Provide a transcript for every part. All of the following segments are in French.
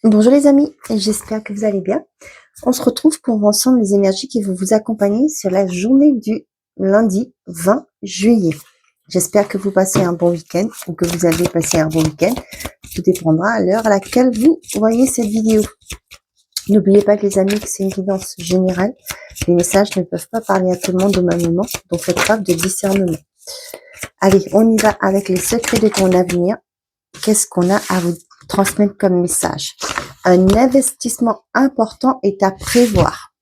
Bonjour les amis, j'espère que vous allez bien. On se retrouve pour voir ensemble les énergies qui vont vous accompagner sur la journée du lundi 20 juillet. J'espère que vous passez un bon week-end ou que vous avez passé un bon week-end. Tout dépendra à l'heure à laquelle vous voyez cette vidéo. N'oubliez pas les amis que c'est une guidance générale. Les messages ne peuvent pas parler à tout le monde au même moment, donc faites preuve de discernement. Allez, on y va avec les secrets de ton avenir. Qu'est-ce qu'on a à vous transmettre comme message? Un investissement important est à prévoir.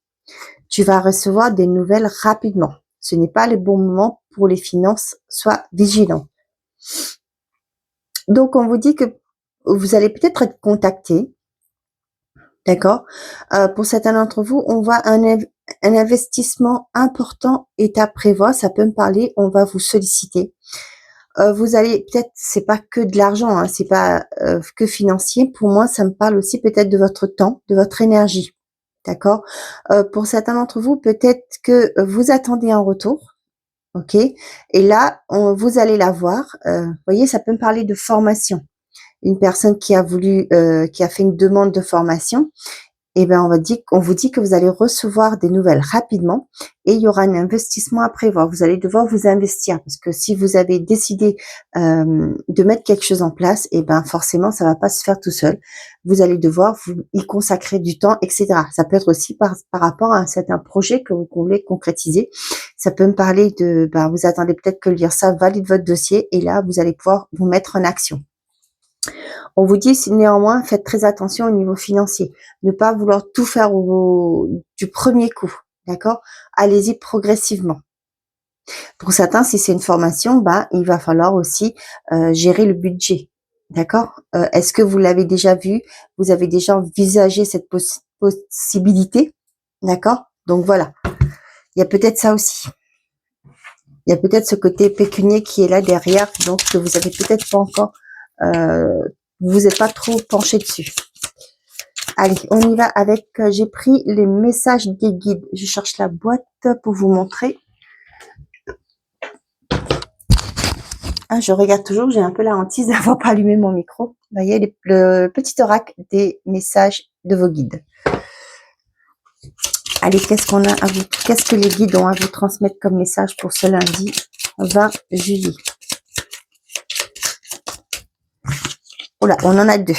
Tu vas recevoir des nouvelles rapidement. Ce n'est pas le bon moment pour les finances. Sois vigilant. Donc, on vous dit que vous allez peut-être être contacté. D'accord? Pour certains d'entre vous, on voit un investissement important est à prévoir. Ça peut me parler. On va vous solliciter. Vous allez peut-être, c'est pas que de l'argent, hein, c'est pas que financier. Pour moi, ça me parle aussi peut-être de votre temps, de votre énergie. D'accord? Pour certains d'entre vous, peut-être que vous attendez un retour, OK? Et là, vous allez la voir. Vous voyez, ça peut me parler de formation. Une personne qui a voulu, qui a fait une demande de formation, eh ben, on vous dit que vous allez recevoir des nouvelles rapidement et il y aura un investissement à prévoir. Vous allez devoir vous investir parce que si vous avez décidé de mettre quelque chose en place, eh ben, forcément, ça va pas se faire tout seul. Vous allez devoir vous y consacrer du temps, etc. Ça peut être aussi par rapport à un certain projet que vous voulez concrétiser. Ça peut me parler de, ben, vous attendez peut-être que l'IRSA valide votre dossier et là, vous allez pouvoir vous mettre en action. On vous dit néanmoins, faites très attention au niveau financier. Ne pas vouloir tout faire du premier coup, d'accord? Allez-y progressivement. Pour certains, si c'est une formation, bah, il va falloir aussi gérer le budget, d'accord? Est-ce que vous l'avez déjà vu? Vous avez déjà envisagé cette possibilité, d'accord? Donc voilà, il y a peut-être ça aussi. Il y a peut-être ce côté pécunier qui est là derrière, donc que vous avez peut-être pas encore, vous n'êtes pas trop penché dessus. Allez, on y va avec, j'ai pris les messages des guides. Je cherche la boîte pour vous montrer. Ah, je regarde toujours, j'ai un peu la hantise d'avoir pas allumé mon micro. Vous voyez, le petit oracle des messages de vos guides. Allez, qu'est-ce que les guides ont à vous transmettre comme message pour ce lundi 20 juillet? Oula, on en a deux.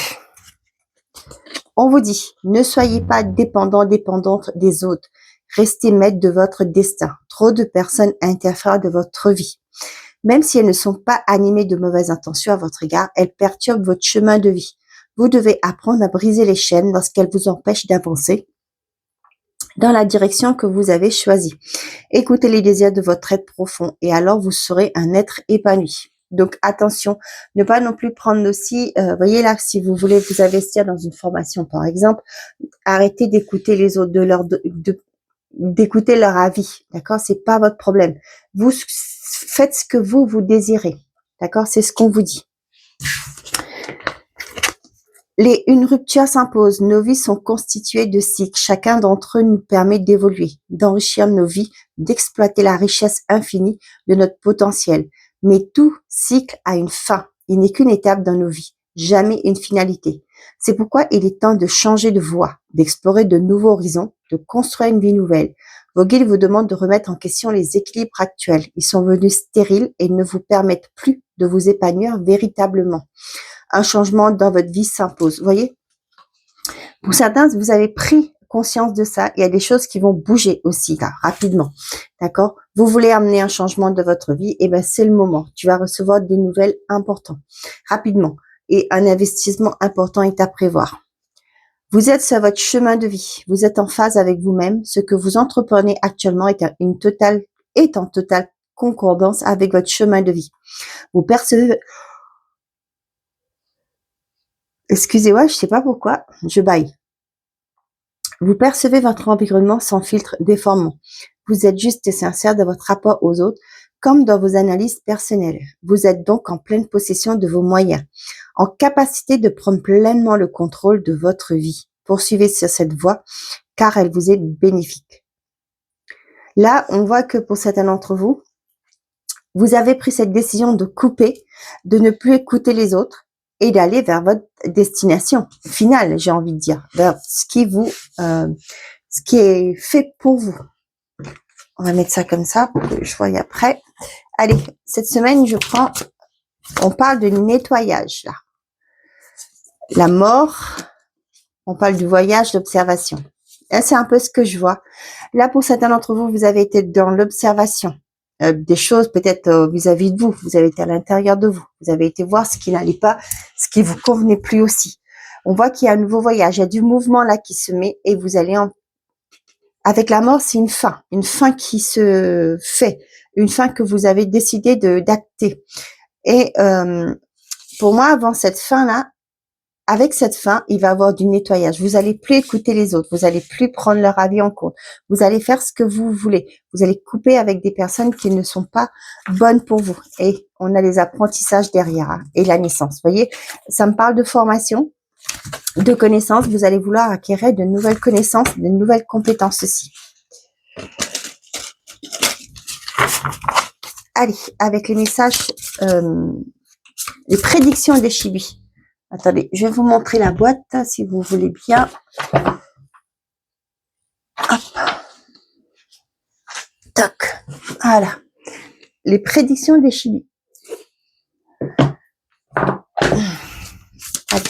On vous dit, ne soyez pas dépendante des autres. Restez maître de votre destin. Trop de personnes interfèrent de votre vie. Même si elles ne sont pas animées de mauvaises intentions à votre égard, elles perturbent votre chemin de vie. Vous devez apprendre à briser les chaînes lorsqu'elles vous empêchent d'avancer dans la direction que vous avez choisie. Écoutez les désirs de votre être profond et alors vous serez un être épanoui. Donc attention, ne pas non plus prendre aussi, voyez là, si vous voulez vous investir dans une formation par exemple, arrêtez d'écouter les autres, d'écouter leur avis, d'accord? C'est pas votre problème. Vous faites ce que vous désirez, d'accord? C'est ce qu'on vous dit. Une rupture s'impose. Nos vies sont constituées de cycles. Chacun d'entre eux nous permet d'évoluer, d'enrichir nos vies, d'exploiter la richesse infinie de notre potentiel. Mais tout cycle a une fin. Il n'est qu'une étape dans nos vies, jamais une finalité. C'est pourquoi il est temps de changer de voie, d'explorer de nouveaux horizons, de construire une vie nouvelle. Vos guides vous demandent de remettre en question les équilibres actuels. Ils sont venus stériles et ne vous permettent plus de vous épanouir véritablement. Un changement dans votre vie s'impose. Vous voyez? Pour certains, vous avez pris conscience de ça. Il y a des choses qui vont bouger aussi, là, rapidement. D'accord? Vous voulez amener un changement de votre vie, et ben, c'est le moment. Tu vas recevoir des nouvelles importantes, rapidement. Et un investissement important est à prévoir. Vous êtes sur votre chemin de vie. Vous êtes en phase avec vous-même. Ce que vous entreprenez actuellement est en totale concordance avec votre chemin de vie. Vous percevez, excusez-moi, je sais pas pourquoi, je baille. Vous percevez votre environnement sans filtre déformant. Vous êtes juste et sincère dans votre rapport aux autres, comme dans vos analyses personnelles. Vous êtes donc en pleine possession de vos moyens, en capacité de prendre pleinement le contrôle de votre vie. Poursuivez sur cette voie, car elle vous est bénéfique. Là, on voit que pour certains d'entre vous, vous avez pris cette décision de couper, de ne plus écouter les autres, et d'aller vers votre destination finale, j'ai envie de dire, vers ce qui est fait pour vous. On va mettre ça comme ça pour que je voie après. Allez, cette semaine, on parle de nettoyage, là. La mort, on parle du voyage, l'observation. C'est un peu ce que je vois. Là, pour certains d'entre vous, vous avez été dans l'observation des choses peut-être vis-à-vis de vous. Vous avez été à l'intérieur de vous. Vous avez été voir ce qui n'allait pas, ce qui vous convenait plus aussi. On voit qu'il y a un nouveau voyage. Il y a du mouvement là qui se met et vous allez avec la mort, c'est une fin qui se fait, une fin que vous avez décidé d'acter. Et pour moi, avant cette fin-là, avec cette fin, il va y avoir du nettoyage. Vous allez plus écouter les autres. Vous allez plus prendre leur avis en compte. Vous allez faire ce que vous voulez. Vous allez couper avec des personnes qui ne sont pas bonnes pour vous. Et on a les apprentissages derrière, hein, et la naissance. Vous voyez, ça me parle de formation, de connaissances. Vous allez vouloir acquérir de nouvelles connaissances, de nouvelles compétences aussi. Allez, avec les messages, les prédictions des Chibi. Attendez, je vais vous montrer la boîte, si vous voulez bien. Hop. Toc. Voilà. Les prédictions des Chibi. Allez,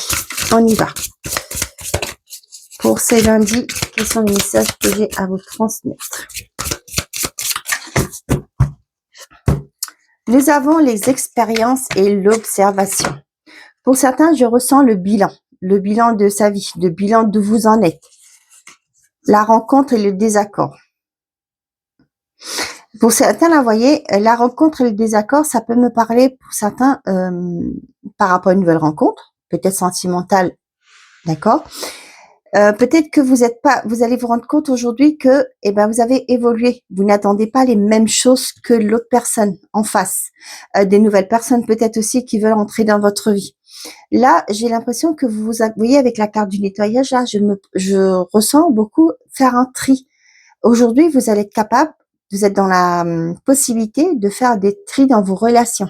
on y va. Pour ces lundis, quels sont les messages que j'ai à vous transmettre? Nous avons les expériences et l'observation. Pour certains, je ressens le bilan de sa vie, le bilan d'où vous en êtes, la rencontre et le désaccord. Pour certains, là, vous voyez, la rencontre et le désaccord, ça peut me parler pour certains par rapport à une nouvelle rencontre, peut-être sentimentale, d'accord. Peut-être que vous allez vous rendre compte aujourd'hui que, vous avez évolué. Vous n'attendez pas les mêmes choses que l'autre personne en face. Des nouvelles personnes peut-être aussi qui veulent entrer dans votre vie. Là, j'ai l'impression que vous voyez avec la carte du nettoyage, là, je ressens beaucoup faire un tri. Aujourd'hui, vous allez être capable, vous êtes dans la possibilité de faire des tris dans vos relations.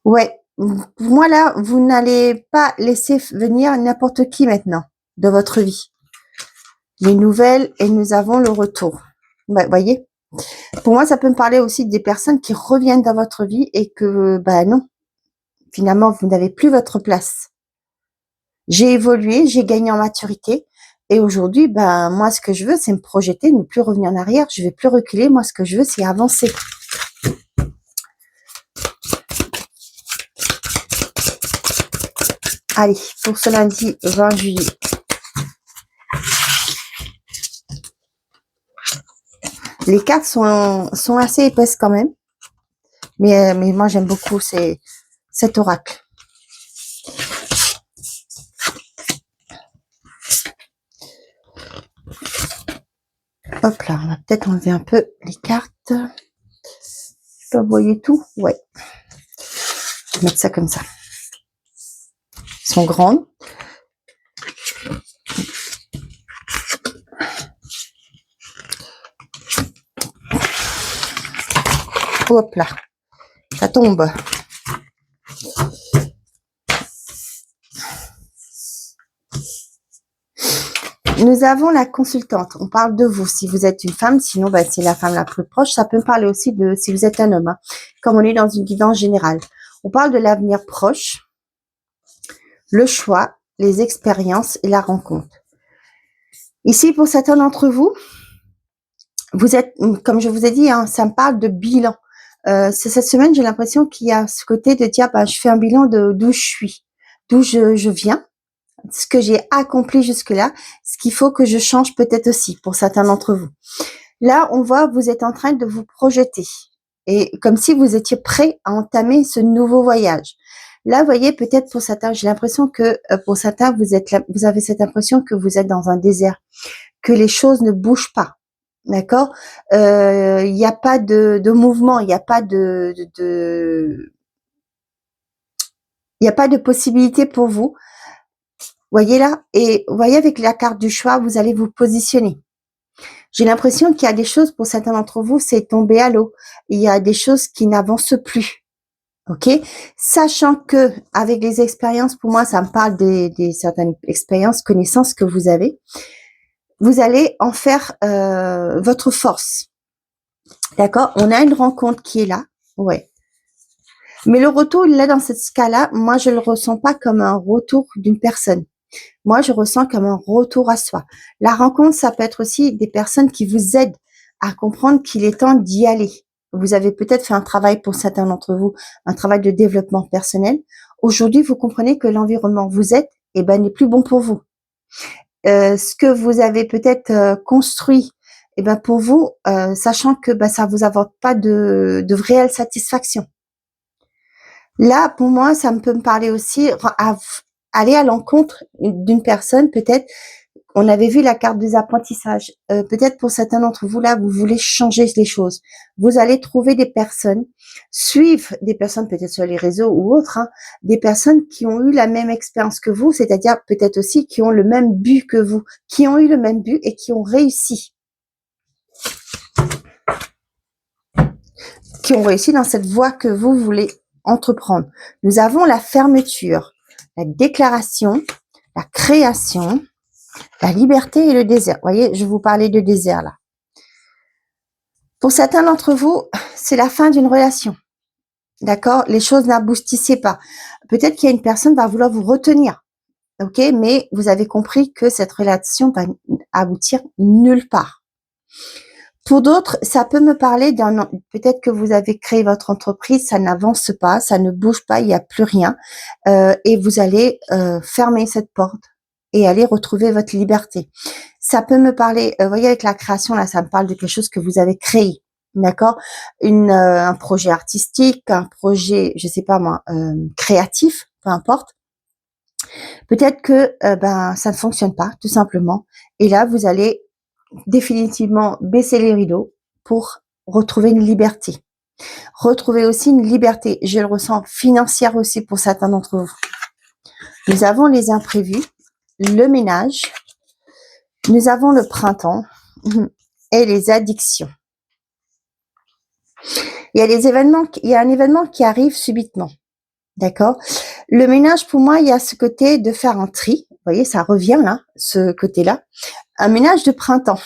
Ouais. Pour moi, là, vous n'allez pas laisser venir n'importe qui maintenant de votre vie. Les nouvelles et nous avons le retour. Ouais, voyez. Pour moi, ça peut me parler aussi des personnes qui reviennent dans votre vie et que, non, finalement, vous n'avez plus votre place. J'ai évolué, j'ai gagné en maturité et aujourd'hui, moi, ce que je veux, c'est me projeter, ne plus revenir en arrière. Je vais plus reculer. Moi, ce que je veux, c'est avancer. Allez, pour ce lundi 20 juillet. Les cartes sont assez épaisses quand même. Mais moi, j'aime beaucoup cet oracle. Hop là, on va peut-être enlever un peu les cartes. Je peux envoyer tout? Ouais. Je vais mettre ça comme ça. Elles sont grandes. Hop là. Ça tombe. Nous avons la consultante. On parle de vous. Si vous êtes une femme, sinon c'est la femme la plus proche. Ça peut me parler aussi de si vous êtes un homme. Hein, comme on est dans une guidance générale. On parle de l'avenir proche, le choix, les expériences et la rencontre. Ici, pour certains d'entre vous, vous êtes, comme je vous ai dit, hein, ça me parle de bilan. Cette semaine, j'ai l'impression qu'il y a ce côté de dire, je fais un bilan de d'où je suis, d'où je viens, ce que j'ai accompli jusque-là, ce qu'il faut que je change peut-être aussi pour certains d'entre vous. Là, on voit, vous êtes en train de vous projeter et comme si vous étiez prêt à entamer ce nouveau voyage. Là, vous voyez, peut-être pour certains, j'ai l'impression que pour certains, vous avez cette impression que vous êtes dans un désert, que les choses ne bougent pas. D'accord? Il n'y a pas de mouvement, il n'y a pas il n'y a pas de possibilité pour vous. Voyez là? Et vous voyez avec la carte du choix, vous allez vous positionner. J'ai l'impression qu'il y a des choses, pour certains d'entre vous, c'est tombé à l'eau. Il y a des choses qui n'avancent plus. ok? Sachant que avec les expériences, pour moi, ça me parle des certaines expériences, connaissances que vous avez. Vous allez en faire votre force, d'accord? On a une rencontre qui est là, ouais. Mais le retour, là, dans ce cas-là, moi, je le ressens pas comme un retour d'une personne. Moi, je ressens comme un retour à soi. La rencontre, ça peut être aussi des personnes qui vous aident à comprendre qu'il est temps d'y aller. Vous avez peut-être fait un travail pour certains d'entre vous, un travail de développement personnel. Aujourd'hui, vous comprenez que l'environnement où vous êtes, eh ben, n'est plus bon pour vous. Ce que vous avez peut-être construit, eh ben, pour vous, sachant que ben, ça vous apporte pas de réelle satisfaction. Là, pour moi, ça peut me parler aussi aller à l'encontre d'une personne, peut-être. On avait vu la carte des apprentissages. Peut-être pour certains d'entre vous, là, vous voulez changer les choses. Vous allez trouver des personnes, suivre des personnes peut-être sur les réseaux ou autres, hein, des personnes qui ont eu la même expérience que vous, c'est-à-dire peut-être aussi qui ont le même but que vous, qui ont eu le même but et qui ont réussi. Qui ont réussi dans cette voie que vous voulez entreprendre. Nous avons la fermeture, la déclaration, la création, la liberté et le désert. Vous voyez, je vous parlais de désert là. Pour certains d'entre vous, c'est la fin d'une relation. D'accord? Les choses n'aboutissaient pas. Peut-être qu'il y a une personne qui va vouloir vous retenir. Ok? Mais vous avez compris que cette relation va aboutir nulle part. Pour d'autres, ça peut me parler d'un, peut-être que vous avez créé votre entreprise, ça n'avance pas, ça ne bouge pas, il n'y a plus rien, et vous allez fermer cette porte et aller retrouver votre liberté. Ça peut me parler, vous voyez, avec la création, là, ça me parle de quelque chose que vous avez créé, d'accord? Un projet artistique, un projet, je sais pas moi, créatif, peu importe. Peut-être que ben ça ne fonctionne pas, tout simplement. Et là, vous allez définitivement baisser les rideaux pour retrouver une liberté. Retrouver aussi une liberté, je le ressens, financière aussi pour certains d'entre vous. Nous avons les imprévus, le ménage, nous avons le printemps et les addictions. Il y a des événements, il y a un événement qui arrive subitement. D'accord? Le ménage, pour moi, il y a ce côté de faire un tri. Vous voyez, ça revient là, ce côté-là. Un ménage de printemps.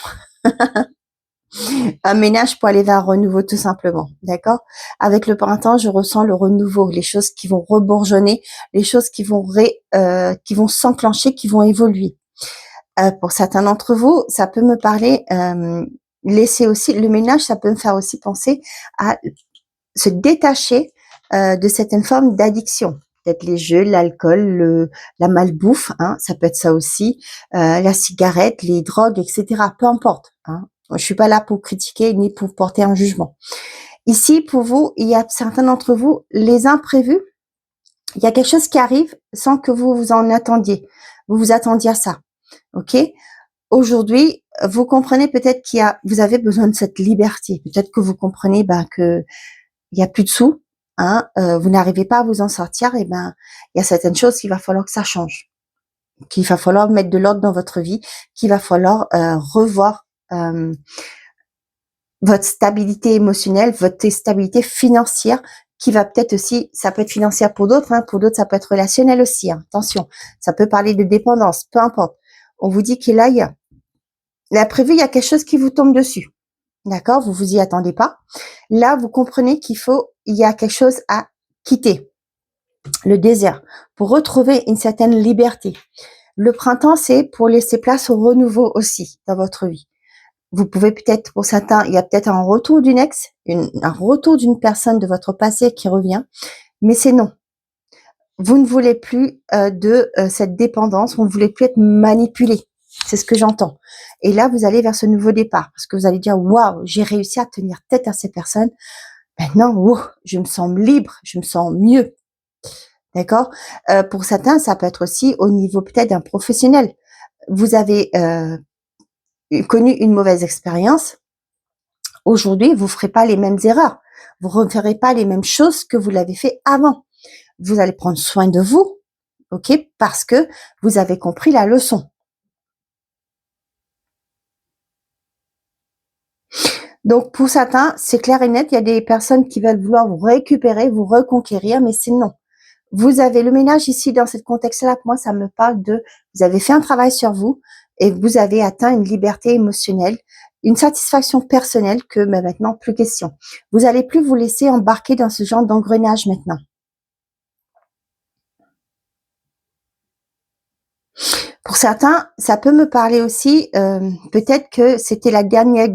Un ménage pour aller vers un renouveau, tout simplement. D'accord? Avec le printemps, je ressens le renouveau, les choses qui vont rebourgeonner, les choses qui vont qui vont s'enclencher, qui vont évoluer. Pour certains d'entre vous, ça peut me parler, laisser aussi, le ménage, ça peut me faire aussi penser à se détacher de certaines formes d'addiction. Peut-être les jeux, l'alcool, la malbouffe, hein, ça peut être ça aussi, la cigarette, les drogues, etc. Peu importe. Hein. Je suis pas là pour critiquer ni pour porter un jugement. Ici, pour vous, il y a certains d'entre vous, les imprévus, il y a quelque chose qui arrive sans que vous vous en attendiez. Vous vous attendiez à ça. OK? Aujourd'hui, vous comprenez peut-être vous avez besoin de cette liberté. Peut-être que vous comprenez que il y a plus de sous, hein, vous n'arrivez pas à vous en sortir, et ben il y a certaines choses qu'il va falloir que ça change, qu'il va falloir mettre de l'ordre dans votre vie, qu'il va falloir revoir votre stabilité émotionnelle, votre stabilité financière, qui va peut-être aussi, ça peut être financière pour d'autres, hein, pour d'autres ça peut être relationnel aussi, hein, attention, ça peut parler de dépendance, peu importe. On vous dit qu'il y a l'imprévu, il y a quelque chose qui vous tombe dessus. D'accord? Vous vous y attendez pas. Là, vous comprenez il y a quelque chose à quitter. Le désert. Pour retrouver une certaine liberté. Le printemps, c'est pour laisser place au renouveau aussi dans votre vie. Vous pouvez peut-être, pour certains, il y a peut-être un retour d'une un retour d'une personne de votre passé qui revient, mais c'est non. Vous ne voulez plus de cette dépendance, vous ne voulez plus être manipulé. C'est ce que j'entends. Et là, vous allez vers ce nouveau départ, parce que vous allez dire, waouh, j'ai réussi à tenir tête à ces personnes. Maintenant, je me sens libre, je me sens mieux. D'accord? Pour certains, ça peut être aussi au niveau peut-être d'un professionnel. Vous avez connu une mauvaise expérience. Aujourd'hui, vous ferez pas les mêmes erreurs. Vous ne referez pas les mêmes choses que vous l'avez fait avant. Vous allez prendre soin de vous, ok? Parce que vous avez compris la leçon. Donc, pour certains, c'est clair et net, il y a des personnes qui veulent vouloir vous récupérer, vous reconquérir, mais c'est non. Vous avez le ménage ici, dans ce contexte-là, moi, ça me parle de, vous avez fait un travail sur vous et vous avez atteint une liberté émotionnelle, une satisfaction personnelle que maintenant, plus question. Vous allez plus vous laisser embarquer dans ce genre d'engrenage maintenant. Pour certains, ça peut me parler aussi, peut-être que c'était la dernière,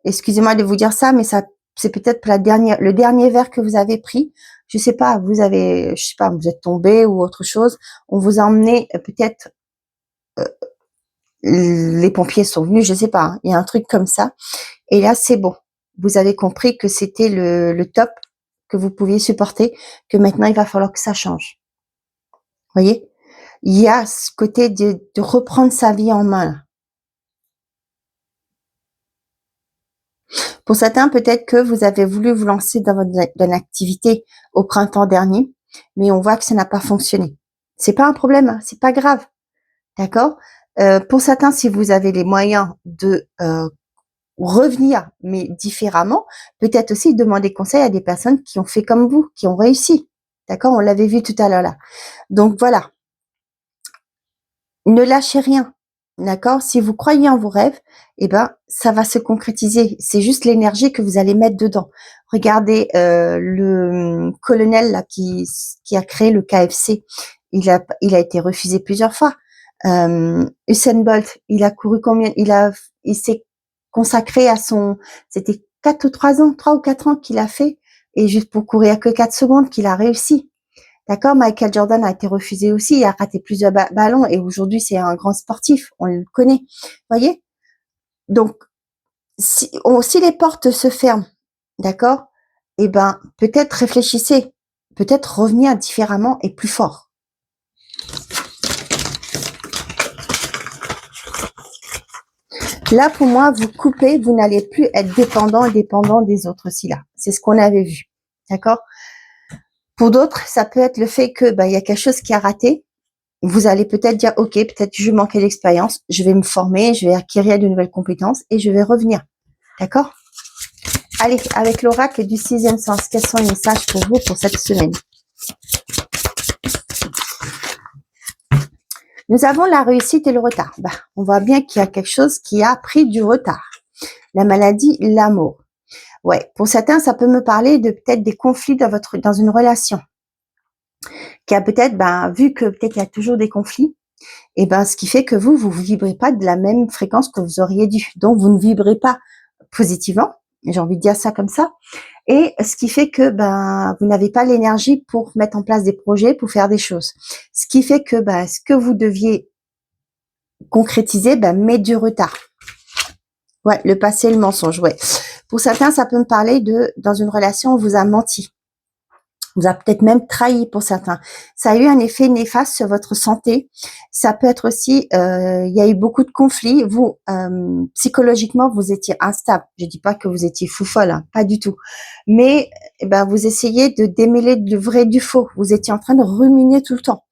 excusez-moi de vous dire ça, mais ça, c'est peut-être le dernier verre que vous avez pris. Je sais pas, je sais pas, vous êtes tombé ou autre chose. On vous a emmené peut-être, les pompiers sont venus, je sais pas, hein, il y a un truc comme ça. Et là, c'est bon. Vous avez compris que c'était le top que vous pouviez supporter, que maintenant il va falloir que ça change. Voyez? Il y a ce côté de reprendre sa vie en main. Pour certains, peut-être que vous avez voulu vous lancer dans une activité au printemps dernier, mais on voit que ça n'a pas fonctionné. C'est pas un problème, hein, c'est pas grave, d'accord? Pour certains, si vous avez les moyens de revenir, mais différemment, peut-être aussi demander conseil à des personnes qui ont fait comme vous, qui ont réussi, d'accord? On l'avait vu tout à l'heure là. Donc voilà, ne lâchez rien, d'accord? Si vous croyez en vos rêves, eh ben, ça va se concrétiser. C'est juste l'énergie que vous allez mettre dedans. Regardez, le colonel là qui a créé le KFC, il a été refusé plusieurs fois. Usain Bolt, il a couru combien? Il s'est consacré à c'était 4 ou 3 ans, 3 ou 4 ans qu'il a fait, et juste pour courir que 4 secondes qu'il a réussi. D'accord, Michael Jordan a été refusé aussi, il a raté plusieurs ballons et aujourd'hui c'est un grand sportif, on le connaît. Voyez? Donc si les portes se ferment, d'accord? Eh ben peut-être réfléchissez, peut-être revenir différemment et plus fort. Là pour moi, vous coupez, vous n'allez plus être dépendant et dépendant des autres aussi là. C'est ce qu'on avait vu. D'accord? Pour d'autres, ça peut être le fait que il y a quelque chose qui a raté. Vous allez peut-être dire, OK, peut-être que je manquais d'expérience, je vais me former, je vais acquérir de nouvelles compétences et je vais revenir. D'accord? Allez, avec l'oracle du 6e sens, quels sont les messages pour vous pour cette semaine? Nous avons la réussite et le retard. On voit bien qu'il y a quelque chose qui a pris du retard. La maladie, l'amour. Ouais, pour certains, ça peut me parler de peut-être des conflits dans une relation. Qui a peut-être, vu que peut-être il y a toujours des conflits, et ce qui fait que vous vibrez pas de la même fréquence que vous auriez dû. Donc, vous ne vibrez pas positivement. J'ai envie de dire ça comme ça. Et ce qui fait que, vous n'avez pas l'énergie pour mettre en place des projets, pour faire des choses. Ce qui fait que, ce que vous deviez concrétiser, met du retard. Ouais, le passé, le mensonge, ouais. Pour certains, ça peut me parler dans une relation, on vous a menti. Vous a peut-être même trahi pour certains. Ça a eu un effet néfaste sur votre santé. Ça peut être aussi, il y a eu beaucoup de conflits. Vous, psychologiquement, vous étiez instable. Je dis pas que vous étiez fou folle, hein, pas du tout. Mais vous essayez de démêler du vrai du faux. Vous étiez en train de ruminer tout le temps.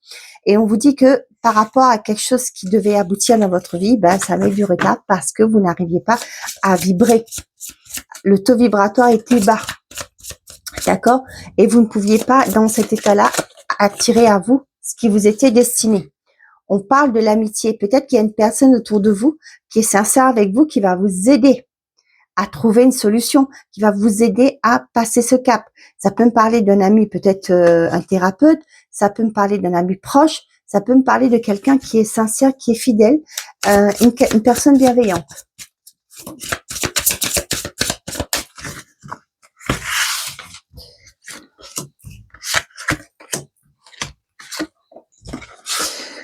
Et on vous dit que par rapport à quelque chose qui devait aboutir dans votre vie, ça met du retard parce que vous n'arriviez pas à vibrer. Le taux vibratoire était bas. D'accord? Et vous ne pouviez pas, dans cet état-là, attirer à vous ce qui vous était destiné. On parle de l'amitié. Peut-être qu'il y a une personne autour de vous qui est sincère avec vous, qui va vous aider à trouver une solution, qui va vous aider à passer ce cap. Ça peut me parler d'un ami, peut-être un thérapeute, ça peut me parler d'un ami proche, ça peut me parler de quelqu'un qui est sincère, qui est fidèle, une personne bienveillante.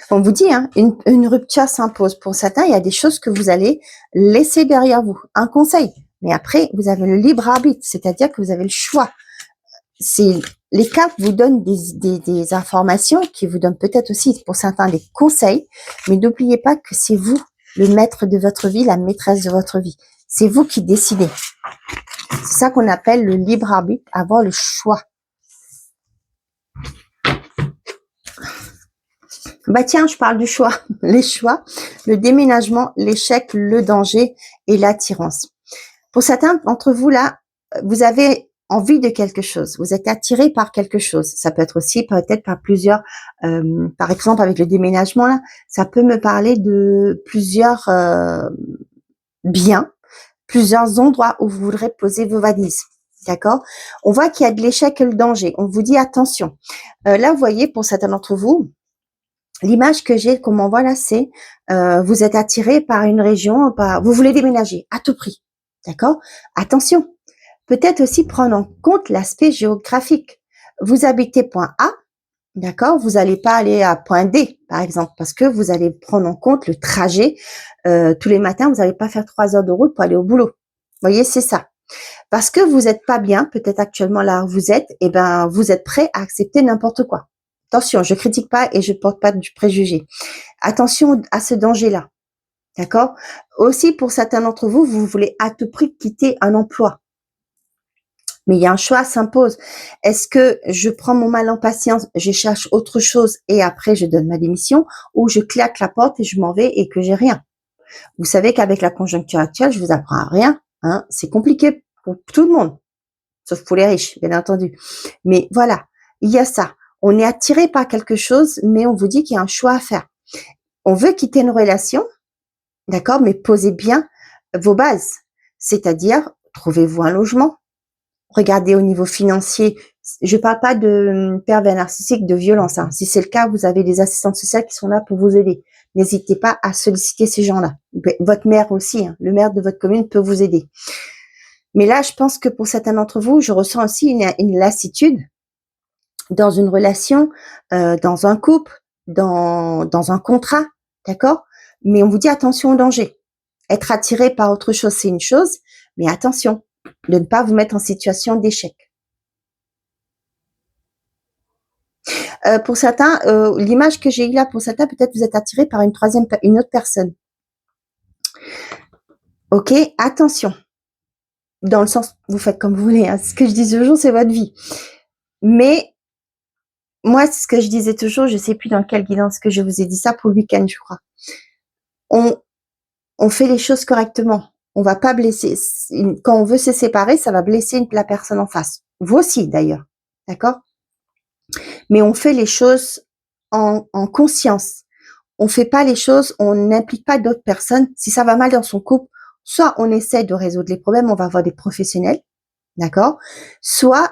On vous dit, hein, une rupture s'impose. Pour certains, il y a des choses que vous allez laisser derrière vous. Un conseil. Mais après, vous avez le libre arbitre, c'est-à-dire que vous avez le choix. Les cartes vous donnent des informations qui vous donnent peut-être aussi, pour certains, des conseils. Mais n'oubliez pas que c'est vous, le maître de votre vie, la maîtresse de votre vie. C'est vous qui décidez. C'est ça qu'on appelle le libre arbitre, avoir le choix. Tiens, je parle du choix. Les choix, le déménagement, l'échec, le danger et l'attirance. Pour certains d'entre vous, là, vous avez envie de quelque chose. Vous êtes attiré par quelque chose. Ça peut être aussi peut-être par plusieurs, par exemple avec le déménagement, là, ça peut me parler de plusieurs biens, plusieurs endroits où vous voudrez poser vos valises. D'accord? On voit qu'il y a de l'échec et le danger. On vous dit attention. Là, vous voyez, pour certains d'entre vous, l'image que j'ai, qu'on m'envoie là, c'est vous êtes attiré par une région, vous voulez déménager à tout prix. D'accord? Attention. Peut-être aussi prendre en compte l'aspect géographique. Vous habitez point A, d'accord? Vous n'allez pas aller à point D, par exemple, parce que vous allez prendre en compte le trajet. Tous les matins, vous n'allez pas faire 3 heures de route pour aller au boulot. Vous voyez, c'est ça. Parce que vous n'êtes pas bien, peut-être actuellement là où vous êtes, et ben vous êtes prêt à accepter n'importe quoi. Attention, je critique pas et je porte pas du préjugé. Attention à ce danger-là, d'accord? Aussi, pour certains d'entre vous, vous voulez à tout prix quitter un emploi. Mais il y a un choix s'impose. Est-ce que je prends mon mal en patience, je cherche autre chose et après je donne ma démission, ou je claque la porte et je m'en vais et que j'ai rien? Vous savez qu'avec la conjoncture actuelle, je vous apprends à rien, hein, c'est compliqué pour tout le monde, sauf pour les riches, bien entendu. Mais voilà, il y a ça. On est attiré par quelque chose, mais on vous dit qu'il y a un choix à faire. On veut quitter une relation, d'accord, mais posez bien vos bases. C'est-à-dire, trouvez-vous un logement, regardez au niveau financier. Je parle pas de pervers narcissique, de violence, hein. Si c'est le cas, vous avez des assistantes sociales qui sont là pour vous aider. N'hésitez pas à solliciter ces gens-là. Votre maire aussi, hein, le maire de votre commune peut vous aider. Mais là, je pense que pour certains d'entre vous, je ressens aussi une lassitude dans une relation, dans un couple, dans un contrat, d'accord? Mais on vous dit attention au danger. Être attiré par autre chose, c'est une chose, mais attention de ne pas vous mettre en situation d'échec. Pour certains, l'image que j'ai eue là, pour certains, peut-être vous êtes attiré par une autre personne. Ok, attention. Dans le sens, vous faites comme vous voulez, hein. Ce que je dis toujours, c'est votre vie. Mais moi, c'est ce que je disais toujours, je sais plus dans quelle guidance que je vous ai dit ça pour le week-end, je crois. On fait les choses correctement. On va pas blesser. Quand on veut se séparer, ça va blesser la personne en face. Vous aussi, d'ailleurs. D'accord? Mais on fait les choses en conscience. On fait pas les choses, on n'implique pas d'autres personnes. Si ça va mal dans son couple, soit on essaie de résoudre les problèmes, on va voir des professionnels, d'accord? Soit,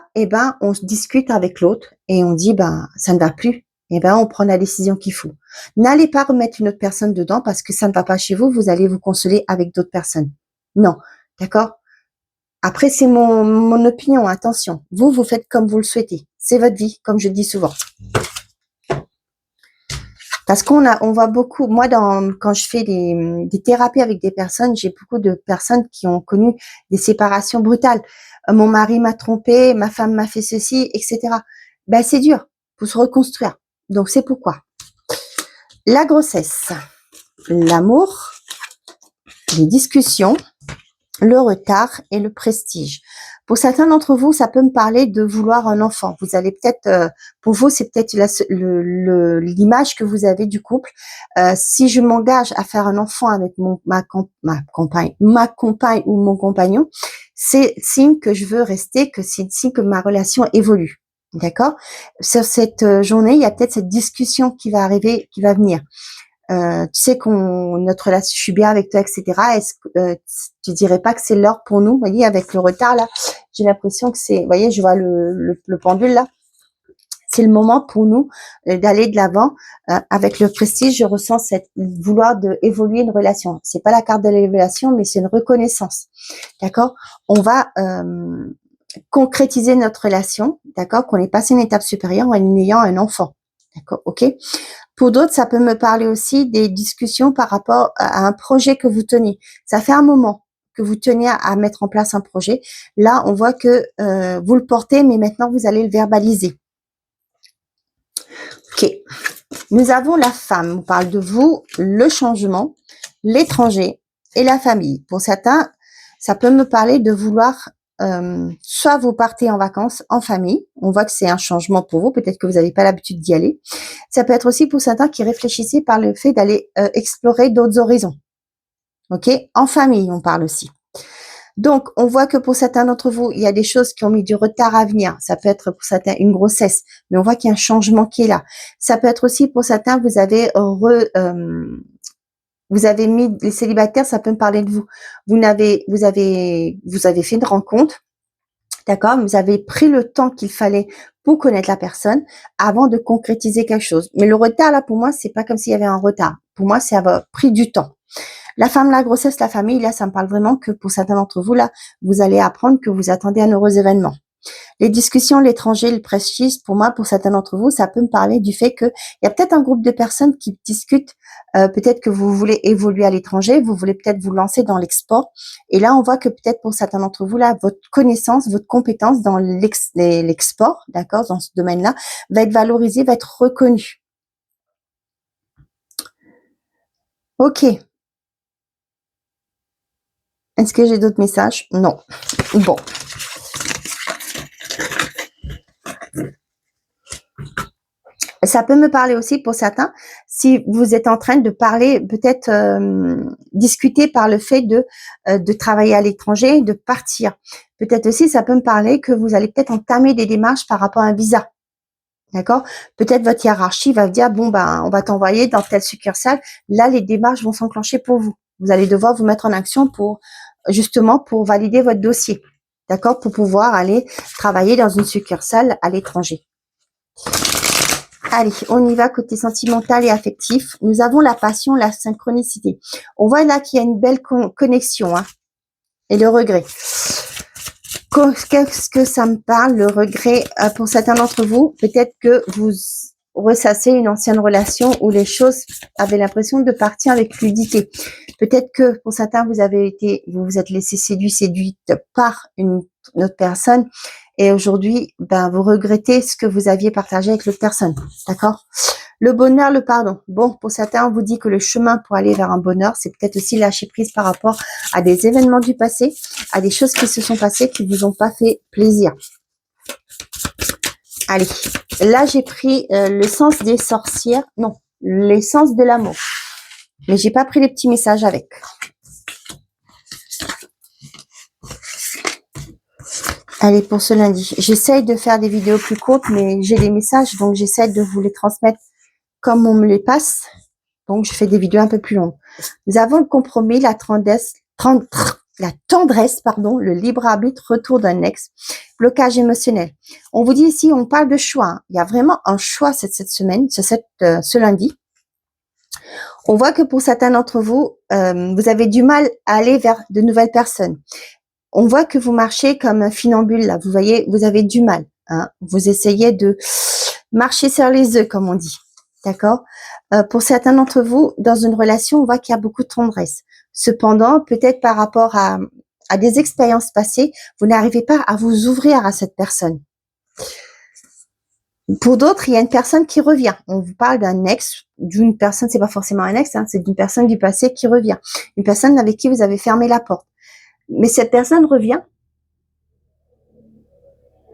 on se discute avec l'autre et on dit, ça ne va plus. On prend la décision qu'il faut. N'allez pas remettre une autre personne dedans parce que ça ne va pas chez vous, vous allez vous consoler avec d'autres personnes. Non, d'accord? Après, c'est mon opinion, attention. Vous faites comme vous le souhaitez. C'est votre vie, comme je dis souvent. Parce on voit beaucoup, moi, quand je fais des thérapies avec des personnes, j'ai beaucoup de personnes qui ont connu des séparations brutales. Mon mari m'a trompé, ma femme m'a fait ceci, etc. C'est dur. Faut se reconstruire. Donc, c'est pourquoi. La grossesse, l'amour, les discussions, le retard et le prestige. Pour certains d'entre vous, ça peut me parler de vouloir un enfant. Vous allez peut-être, pour vous, c'est peut-être l'image que vous avez du couple. Si je m'engage à faire un enfant avec ma compagne ou mon compagnon, c'est signe que je veux rester, que c'est signe que ma relation évolue. D'accord? Sur cette journée, il y a peut-être cette discussion qui va arriver, qui va venir. Tu sais notre relation, je suis bien avec toi, etc. Est-ce que tu dirais pas que c'est l'heure pour nous? Vous voyez, avec le retard là, j'ai l'impression que vous voyez, je vois le pendule là. C'est le moment pour nous d'aller de l'avant. Avec le prestige, je ressens cette vouloir de évoluer une relation. C'est pas la carte de l'élévation, mais c'est une reconnaissance. D'accord? On va concrétiser notre relation, d'accord? Qu'on ait passé une étape supérieure en ayant un enfant. D'accord? Ok? Pour d'autres, ça peut me parler aussi des discussions par rapport à un projet que vous teniez. Ça fait un moment que vous teniez à mettre en place un projet. Là, on voit que vous le portez, mais maintenant, vous allez le verbaliser. Ok. Nous avons la femme. On parle de vous, le changement, l'étranger et la famille. Pour certains, ça peut me parler de vouloir soit vous partez en vacances en famille, on voit que c'est un changement pour vous, peut-être que vous n'avez pas l'habitude d'y aller. Ça peut être aussi pour certains qui réfléchissaient par le fait d'aller explorer d'autres horizons. Ok, en famille, on parle aussi. Donc, on voit que pour certains d'entre vous, il y a des choses qui ont mis du retard à venir. Ça peut être pour certains une grossesse, mais on voit qu'il y a un changement qui est là. Ça peut être aussi pour certains, vous avez mis les célibataires, ça peut me parler de vous. Vous avez fait une rencontre, d'accord? Vous avez pris le temps qu'il fallait pour connaître la personne avant de concrétiser quelque chose. Mais le retard, là, pour moi, c'est pas comme s'il y avait un retard. Pour moi, c'est avoir pris du temps. La femme, la grossesse, la famille, là, ça me parle vraiment que pour certains d'entre vous, là, vous allez apprendre que vous attendez un heureux événement. Les discussions, l'étranger, le prestige, pour moi, pour certains d'entre vous, ça peut me parler du fait que il y a peut-être un groupe de personnes qui discutent, peut-être que vous voulez évoluer à l'étranger, vous voulez peut-être vous lancer dans l'export. Et là, on voit que peut-être pour certains d'entre vous, là, votre connaissance, votre compétence dans l'export, d'accord, dans ce domaine-là, va être valorisée, va être reconnue. Ok. Est-ce que j'ai d'autres messages? Non. Bon. Ça peut me parler aussi pour certains, si vous êtes en train de parler, peut-être discuter par le fait de travailler à l'étranger, de partir. Peut-être aussi, ça peut me parler que vous allez peut-être entamer des démarches par rapport à un visa. D'accord? Peut-être votre hiérarchie va vous dire, bon, ben, on va t'envoyer dans telle succursale. Là, les démarches vont s'enclencher pour vous. Vous allez devoir vous mettre en action justement, pour valider votre dossier. D'accord? Pour pouvoir aller travailler dans une succursale à l'étranger. Allez, on y va côté sentimental et affectif. Nous avons la passion, la synchronicité. On voit là qu'il y a une belle connexion, hein, et le regret. Qu'est-ce que ça me parle, le regret? Pour certains d'entre vous, peut-être que vous ressassez une ancienne relation où les choses avaient l'impression de partir avec fluidité. Peut-être que pour certains, vous vous êtes laissé séduite par une autre personne. Et aujourd'hui, ben, vous regrettez ce que vous aviez partagé avec l'autre personne. D'accord? Le bonheur, le pardon. Bon, pour certains, on vous dit que le chemin pour aller vers un bonheur, c'est peut-être aussi lâcher prise par rapport à des événements du passé, à des choses qui se sont passées qui vous ont pas fait plaisir. Allez, là, j'ai pris le sens des sorcières. Non, l'essence de l'amour. Mais j'ai pas pris les petits messages avec. Allez, pour ce lundi, j'essaye de faire des vidéos plus courtes, mais j'ai des messages, donc j'essaie de vous les transmettre comme on me les passe. Donc, je fais des vidéos un peu plus longues. Nous avons le compromis, la tendresse, le libre arbitre, retour d'un ex, blocage émotionnel. On vous dit ici, on parle de choix. Hein. Il y a vraiment un choix cette semaine, ce lundi. On voit que pour certains d'entre vous, vous avez du mal à aller vers de nouvelles personnes. On voit que vous marchez comme un funambule, là. Vous voyez, vous avez du mal. Hein. Vous essayez de marcher sur les œufs, comme on dit. D'accord? Pour certains d'entre vous, dans une relation, on voit qu'il y a beaucoup de tendresse. Cependant, peut-être par rapport à des expériences passées, vous n'arrivez pas à vous ouvrir à cette personne. Pour d'autres, il y a une personne qui revient. On vous parle d'un ex, d'une personne, c'est pas forcément un ex, hein, c'est d'une personne du passé qui revient. Une personne avec qui vous avez fermé la porte. Mais cette personne revient,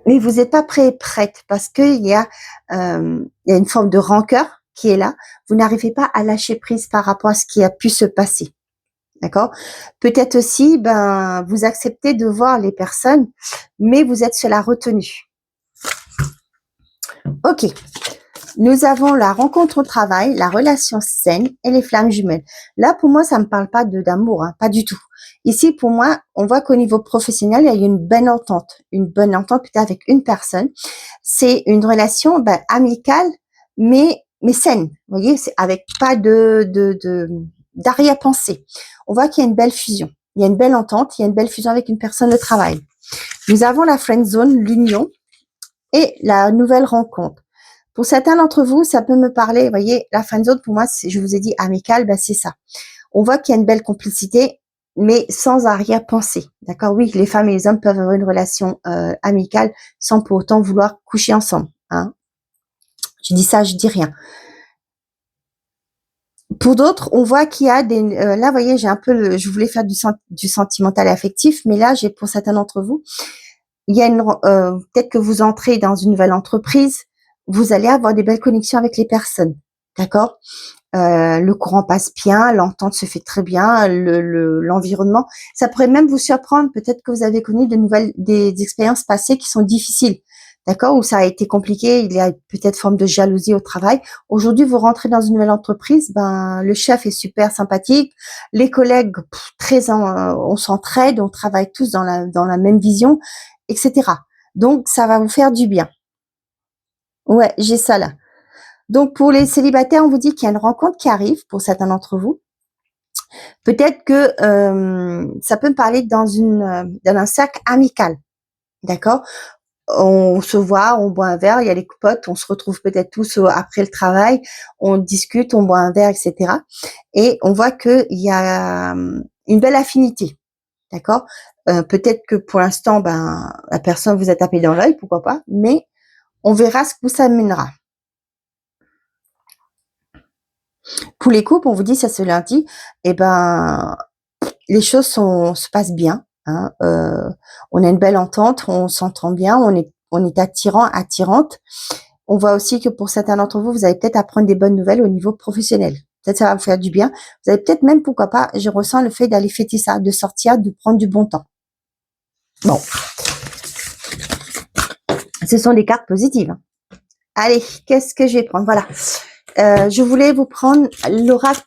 mais vous n'êtes pas prêt et prête parce qu'il y a une forme de rancœur qui est là. Vous n'arrivez pas à lâcher prise par rapport à ce qui a pu se passer. D'accord? Peut-être aussi, ben, vous acceptez de voir les personnes, mais vous êtes sur la retenue. Ok. Nous avons la rencontre au travail, la relation saine et les flammes jumelles. Là, pour moi, ça me parle pas d'amour, hein, pas du tout. Ici, pour moi, on voit qu'au niveau professionnel, il y a une bonne entente peut-être avec une personne. C'est une relation amicale, mais saine. Vous voyez, c'est avec pas d'arrière-pensée. On voit qu'il y a une belle fusion. Il y a une belle entente, il y a une belle fusion avec une personne de travail. Nous avons la friend zone, l'union et la nouvelle rencontre. Pour certains d'entre vous, ça peut me parler, vous voyez, la friend zone, pour moi, je vous ai dit amicale, ben c'est ça. On voit qu'il y a une belle complicité, mais sans arrière-pensée. D'accord? Oui, les femmes et les hommes peuvent avoir une relation amicale sans pour autant vouloir coucher ensemble. Hein? Je dis ça, je dis rien. Pour d'autres, on voit qu'il y a des... là, vous voyez, j'ai un peu... je voulais faire du sentimental et affectif, mais là, j'ai pour certains d'entre vous, il y a peut-être que vous entrez dans une nouvelle entreprise, vous allez avoir des belles connexions avec les personnes. d'accord? Le courant passe bien, l'entente se fait très bien, l'environnement. Ça pourrait même vous surprendre, peut-être que vous avez connu des expériences passées qui sont difficiles, d'accord? Où ça a été compliqué, il y a peut-être forme de jalousie au travail. Aujourd'hui, vous rentrez dans une nouvelle entreprise, ben, le chef est super sympathique, les collègues, on s'entraide, on travaille tous dans la même vision, etc. Donc, ça va vous faire du bien. Ouais, j'ai ça là. Donc pour les célibataires, on vous dit qu'il y a une rencontre qui arrive pour certains d'entre vous. Peut-être que ça peut me parler dans un cercle amical, d'accord? On se voit, on boit un verre, il y a les potes, on se retrouve peut-être tous après le travail, on discute, on boit un verre, etc. Et on voit qu'il y a une belle affinité, d'accord? Peut-être que pour l'instant, ben la personne vous a tapé dans l'œil, pourquoi pas, mais on verra ce que ça mènera. Pour les couples, on vous dit ça ce lundi, eh ben, les choses se passent bien. Hein, on a une belle entente, on s'entend bien, on est attirant, attirante. On voit aussi que pour certains d'entre vous, vous allez peut-être apprendre des bonnes nouvelles au niveau professionnel. Peut-être ça va vous faire du bien. Vous allez peut-être même, pourquoi pas, je ressens le fait d'aller fêter ça, de sortir, de prendre du bon temps. Bon, ce sont des cartes positives. Allez, qu'est-ce que je vais prendre? Voilà. Je voulais vous prendre l'oracle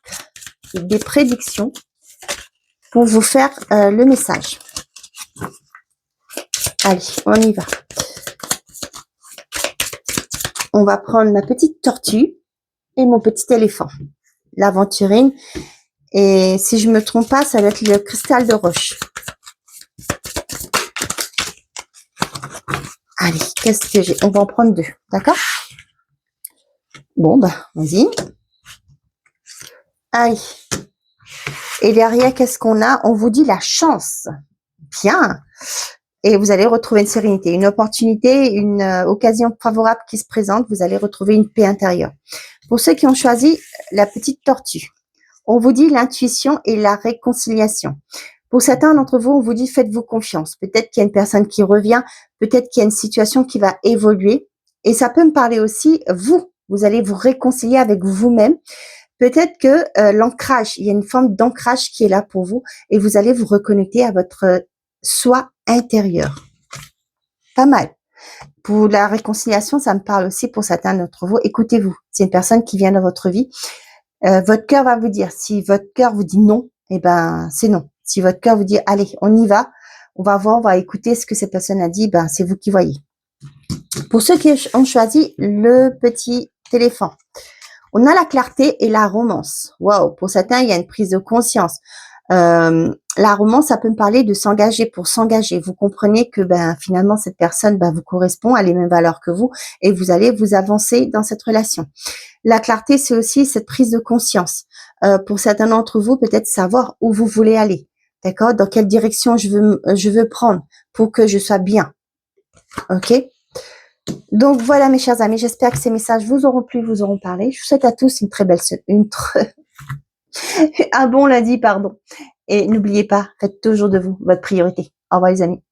des prédictions pour vous faire le message. Allez, on y va. On va prendre ma petite tortue et mon petit éléphant, l'aventurine. Et si je me trompe pas, ça va être le cristal de roche. Allez, qu'est-ce que j'ai? On va en prendre 2, d'accord? Bon, bah, vas-y. Allez. Et derrière, qu'est-ce qu'on a? On vous dit la chance. Bien. Et vous allez retrouver une sérénité, une opportunité, une occasion favorable qui se présente. Vous allez retrouver une paix intérieure. Pour ceux qui ont choisi la petite tortue, on vous dit l'intuition et la réconciliation. Pour certains d'entre vous, on vous dit faites-vous confiance. Peut-être qu'il y a une personne qui revient, peut-être qu'il y a une situation qui va évoluer. Et ça peut me parler aussi, vous allez vous réconcilier avec vous-même. Peut-être que l'ancrage, il y a une forme d'ancrage qui est là pour vous et vous allez vous reconnecter à votre soi intérieur. Pas mal. Pour la réconciliation, ça me parle aussi pour certains d'entre vous. Écoutez-vous, c'est une personne qui vient dans votre vie. Votre cœur va vous dire. Si votre cœur vous dit non, eh ben c'est non. Si votre cœur vous dit allez, on y va, on va voir, on va écouter ce que cette personne a dit, ben c'est vous qui voyez. Pour ceux qui ont choisi le petit éléphant, on a la clarté et la romance. Waouh, pour certains, il y a une prise de conscience. La romance, ça peut me parler de s'engager pour s'engager. Vous comprenez que ben finalement cette personne vous correspond à les mêmes valeurs que vous et vous allez vous avancer dans cette relation. La clarté, c'est aussi cette prise de conscience. Pour certains d'entre vous, peut-être savoir où vous voulez aller, d'accord? Dans quelle direction je veux prendre pour que je sois bien, ok? Donc voilà mes chers amis, j'espère que ces messages vous auront plu, vous auront parlé. Je vous souhaite à tous une très belle un bon lundi, pardon. Et n'oubliez pas, faites toujours de vous votre priorité. Au revoir les amis.